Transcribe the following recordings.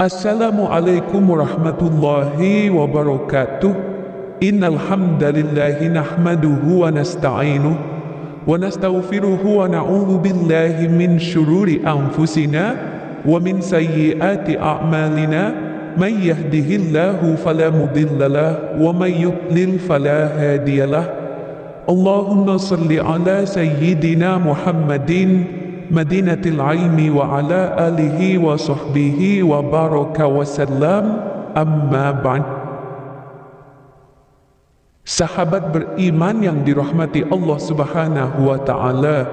Assalamualaikum warahmatullahi wabarakatuh. Innal hamdalillahi nahmaduhu wa nasta'inuhu wa nastaghfiruhu wa na'udzu billahi min syururi anfusina wa min sayyiati a'malina. May yahdihillahu fala mudhillalah wa may yudlil fala hadiyalah. Allahumma salli ala sayyidina Muhammadin Madinatil ilmi wa ala alihi wa sahbihi wa baraka wa sallam, amma ba'd. Sahabat beriman yang dirahmati Allah Subhanahu wa ta'ala,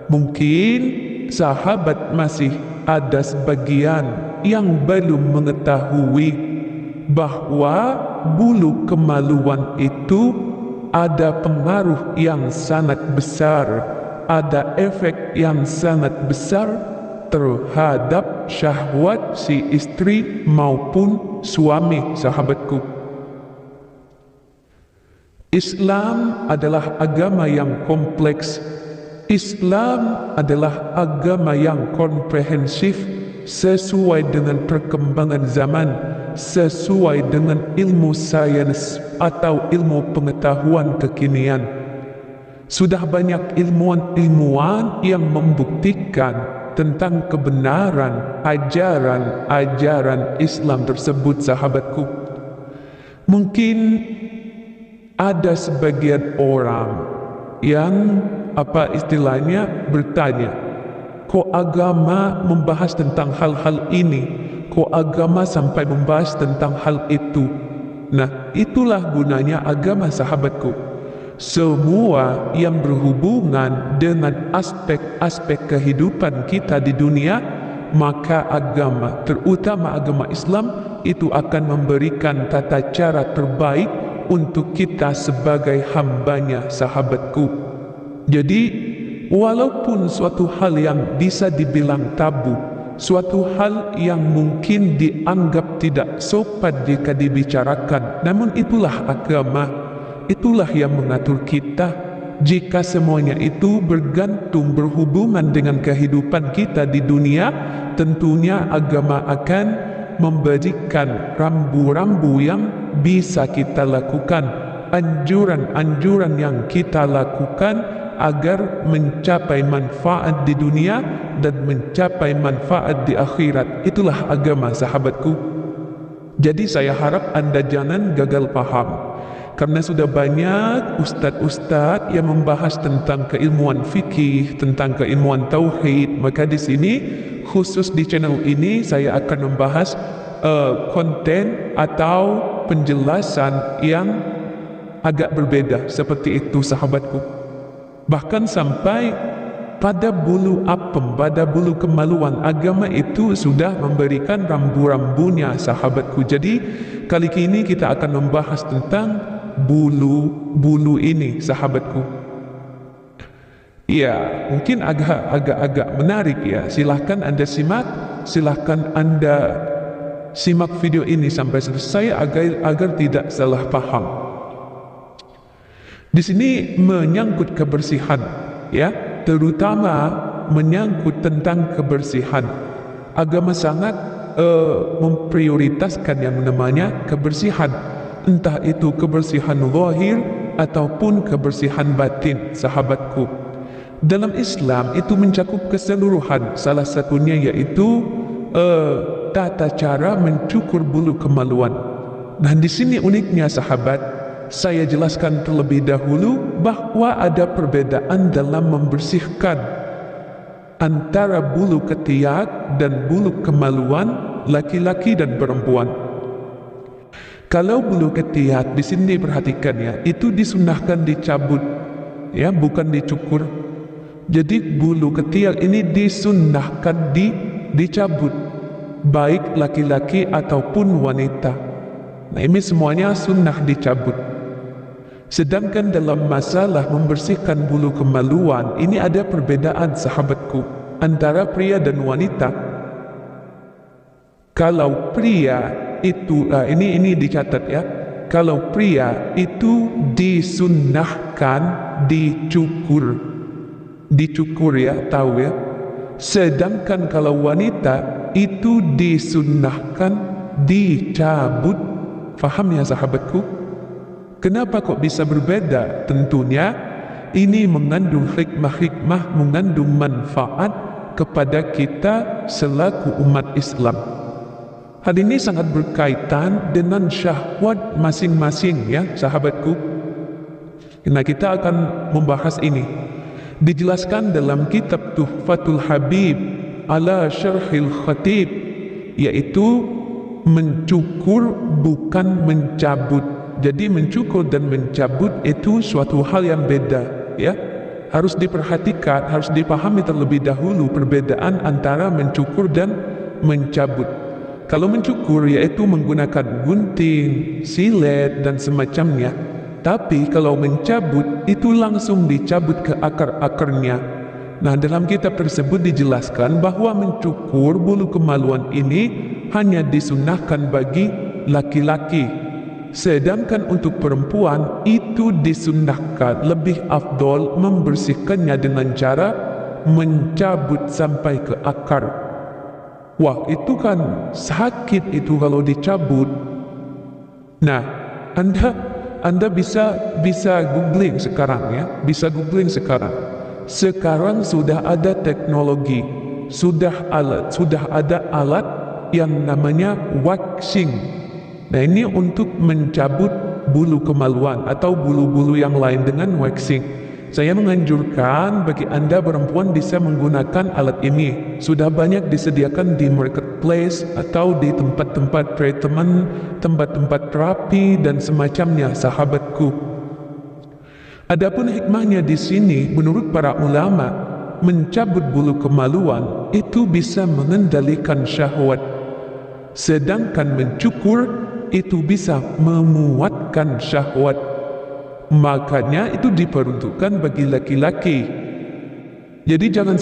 mungkin sahabat masih ada sebagian yang belum mengetahui bahwa bulu kemaluan itu ada pengaruh yang sangat besar, ada efek yang sangat besar terhadap syahwat si istri maupun suami, sahabatku. Islam adalah agama yang kompleks. Islam adalah agama yang komprehensif, sesuai dengan perkembangan zaman, sesuai dengan ilmu sains atau ilmu pengetahuan kekinian. Sudah banyak ilmuwan yang membuktikan tentang kebenaran ajaran Islam tersebut, sahabatku. Mungkin ada sebagian orang yang bertanya, kok agama membahas tentang hal-hal ini? Kok agama sampai membahas tentang hal itu? Nah, itulah gunanya agama, sahabatku. Semua yang berhubungan dengan aspek-aspek kehidupan kita di dunia, maka agama, terutama agama Islam, itu akan memberikan tata cara terbaik untuk kita sebagai hambanya, sahabatku. Jadi, walaupun suatu hal yang bisa dibilang tabu, suatu hal yang mungkin dianggap tidak sopan jika dibicarakan, namun itulah agama. Itulah yang mengatur kita. Jika semuanya itu bergantung, berhubungan dengan kehidupan kita di dunia, tentunya agama akan memberikan rambu-rambu yang bisa kita lakukan, anjuran-anjuran yang kita lakukan agar mencapai manfaat di dunia dan mencapai manfaat di akhirat. Itulah agama, sahabatku. Jadi saya harap Anda jangan gagal paham. Karena sudah banyak ustadz-ustadz yang membahas tentang keilmuan fikih, tentang keilmuan tauhid, maka di sini khusus di channel ini saya akan membahas konten atau penjelasan yang agak berbeda seperti itu, sahabatku. Bahkan sampai pada bulu apem, pada bulu kemaluan, agama itu sudah memberikan rambu-rambunya, sahabatku. Jadi kali ini kita akan membahas tentang bulu ini, sahabatku. Ya, mungkin agak menarik ya. Silahkan Anda simak, silahkan Anda simak video ini sampai selesai agar tidak salah paham. Di sini menyangkut kebersihan, ya, terutama menyangkut tentang kebersihan. Agama sangat memprioritaskan yang namanya kebersihan. Entah itu kebersihan zahir ataupun kebersihan batin, sahabatku. Dalam Islam itu mencakup keseluruhan. Salah satunya yaitu tata cara mencukur bulu kemaluan. Nah, di sini uniknya, sahabat, saya jelaskan terlebih dahulu bahwa ada perbedaan dalam membersihkan antara bulu ketiak dan bulu kemaluan laki-laki dan perempuan. Kalau bulu ketiak, di sini perhatikan ya, itu disunahkan dicabut, ya, bukan dicukur. Jadi bulu ketiak ini disunahkan dicabut, baik laki-laki ataupun wanita. Nah, ini semuanya sunnah dicabut. Sedangkan dalam masalah membersihkan bulu kemaluan, ini ada perbedaan, sahabatku, antara pria dan wanita. Kalau pria itu, ini dicatat ya, kalau pria itu disunnahkan dicukur ya, tahu ya. Sedangkan kalau wanita itu disunnahkan dicabut. Faham ya sahabatku? Kenapa kok bisa berbeda? Tentunya ini mengandung hikmah-hikmah, mengandung manfaat kepada kita selaku umat Islam. Hal ini sangat berkaitan dengan syahwat masing-masing ya sahabatku. Nah, kita akan membahas ini. Dijelaskan dalam kitab Tuhfatul Habib ala Syarhil Khatib, yaitu mencukur bukan mencabut. Jadi mencukur dan mencabut itu suatu hal yang beda ya. Harus diperhatikan, harus dipahami terlebih dahulu perbedaan antara mencukur dan mencabut. Kalau mencukur yaitu menggunakan gunting, silet dan semacamnya. Tapi kalau mencabut itu langsung dicabut ke akar-akarnya. Nah, dalam kitab tersebut dijelaskan bahwa mencukur bulu kemaluan ini hanya disunnahkan bagi laki-laki. Sedangkan untuk perempuan itu disunnahkan, lebih afdol membersihkannya dengan cara mencabut sampai ke akar. Wah, itu kan sakit itu kalau dicabut. Nah, Anda bisa googling sekarang ya, bisa googling sekarang. Sekarang sudah ada teknologi, sudah ada alat yang namanya waxing. Nah, ini untuk mencabut bulu kemaluan atau bulu-bulu yang lain dengan waxing. Saya menganjurkan bagi Anda perempuan bisa menggunakan alat ini. Sudah banyak disediakan di marketplace atau di tempat-tempat treatment, tempat-tempat terapi dan semacamnya, sahabatku. Adapun hikmahnya di sini, menurut para ulama, mencabut bulu kemaluan itu bisa mengendalikan syahwat. Sedangkan mencukur itu bisa menguatkan syahwat. Makanya itu diperuntukkan bagi laki-laki. Jadi jangan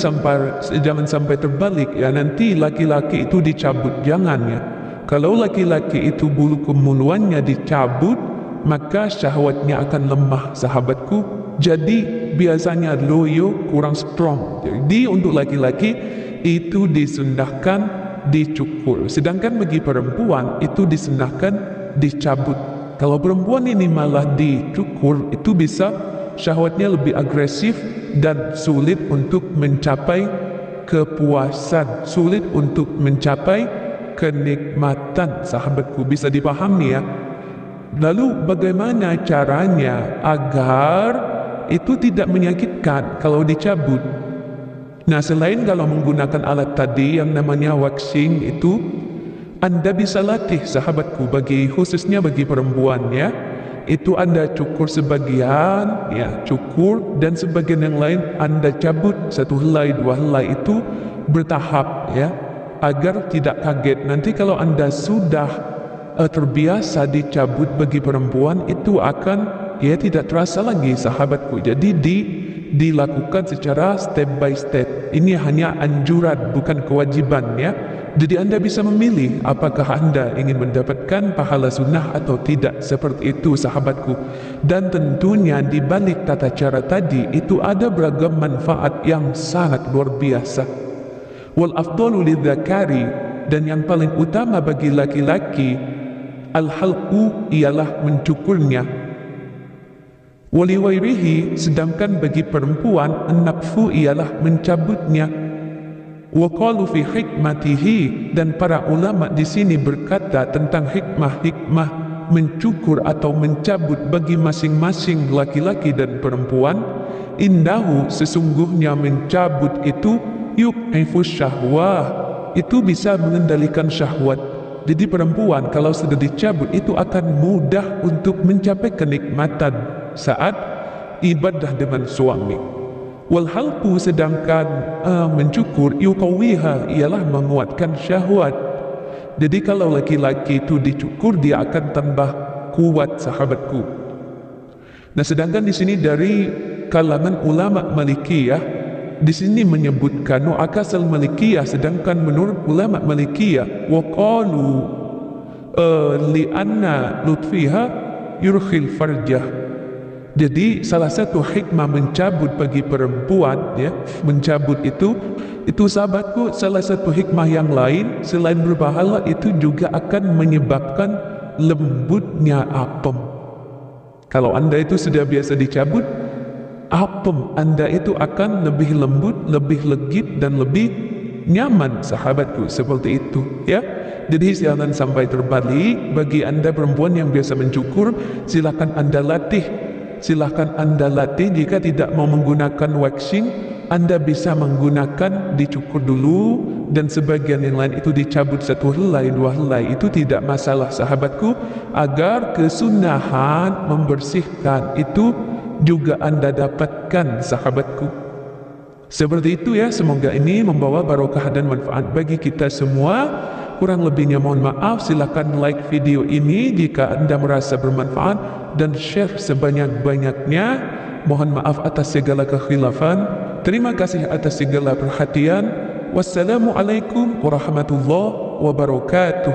sampai terbalik ya, nanti laki-laki itu dicabut, jangan ya. Kalau laki-laki itu bulu kemaluannya dicabut, maka syahwatnya akan lemah, sahabatku. Jadi biasanya loyo kurang strong. Jadi untuk laki-laki itu disunnahkan dicukur. Sedangkan bagi perempuan itu disunnahkan dicabut. Kalau perempuan ini malah dicukur, itu bisa syahwatnya lebih agresif dan sulit untuk mencapai kepuasan, sulit untuk mencapai kenikmatan, sahabatku. Bisa dipahami ya? Lalu bagaimana caranya agar itu tidak menyakitkan kalau dicabut? Nah, selain kalau menggunakan alat tadi yang namanya waxing itu, Anda bisa latih, sahabatku, khususnya bagi perempuan ya. Itu Anda cukur sebagian, ya, cukur, dan sebagian yang lain Anda cabut, satu helai, dua helai, itu bertahap ya, agar tidak kaget. Nanti kalau Anda sudah terbiasa dicabut bagi perempuan, itu akan ya tidak terasa lagi, sahabatku. Jadi dilakukan secara step by step. Ini hanya anjuran, bukan kewajiban ya. Jadi Anda bisa memilih apakah Anda ingin mendapatkan pahala sunnah atau tidak, seperti itu, sahabatku. Dan tentunya di balik tata cara tadi itu ada beragam manfaat yang sangat luar biasa. Wal afdalu lidzakari, dan yang paling utama bagi laki-laki, al-halqu, ialah mencukurnya. Waliwairihi, sedangkan bagi perempuan an-naqfu, ialah mencabutnya. Wa qalu fi hikmatihi, dan para ulama di sini berkata tentang hikmah mencukur atau mencabut bagi masing-masing laki-laki dan perempuan. Innahu, sesungguhnya mencabut itu yuqifus syahwah, itu bisa mengendalikan syahwat. Jadi perempuan kalau sudah dicabut itu akan mudah untuk mencapai kenikmatan saat ibadah dengan suami. Wal halqu, sedangkan mencukur, yuqawiha, ialah menguatkan syahwat. Jadi kalau laki-laki itu dicukur, dia akan tambah kuat, sahabatku. Nah, sedangkan di sini dari kalangan ulama Malikiyah, di sini menyebutkan akasal Malikiyah, sedangkan menurut ulama Malikiyah, waqalu li'anna lutfiha yurkhil farjah. Jadi salah satu hikmah mencabut bagi perempuan, ya, mencabut itu sahabatku, salah satu hikmah yang lain selain berpahala itu juga akan menyebabkan lembutnya apem. Kalau Anda itu sudah biasa dicabut, apem Anda itu akan lebih lembut, lebih legit dan lebih nyaman, sahabatku, seperti itu, ya. Jadi jangan sampai terbalik. Bagi Anda perempuan yang biasa mencukur, silakan Anda latih. Silahkan Anda latih. Jika tidak mau menggunakan waxing, Anda bisa menggunakan dicukur dulu, dan sebagian yang lain itu dicabut satu helai, dua helai. Itu tidak masalah, sahabatku, agar kesunahan membersihkan itu juga Anda dapatkan, sahabatku. Seperti itu, ya. Semoga ini membawa barokah dan manfaat bagi kita semua. Kurang lebihnya mohon maaf. Silakan like video ini jika Anda merasa bermanfaat dan share sebanyak-banyaknya. Mohon maaf atas segala kekhilafan. Terima kasih atas segala perhatian. Wassalamualaikum warahmatullahi wabarakatuh.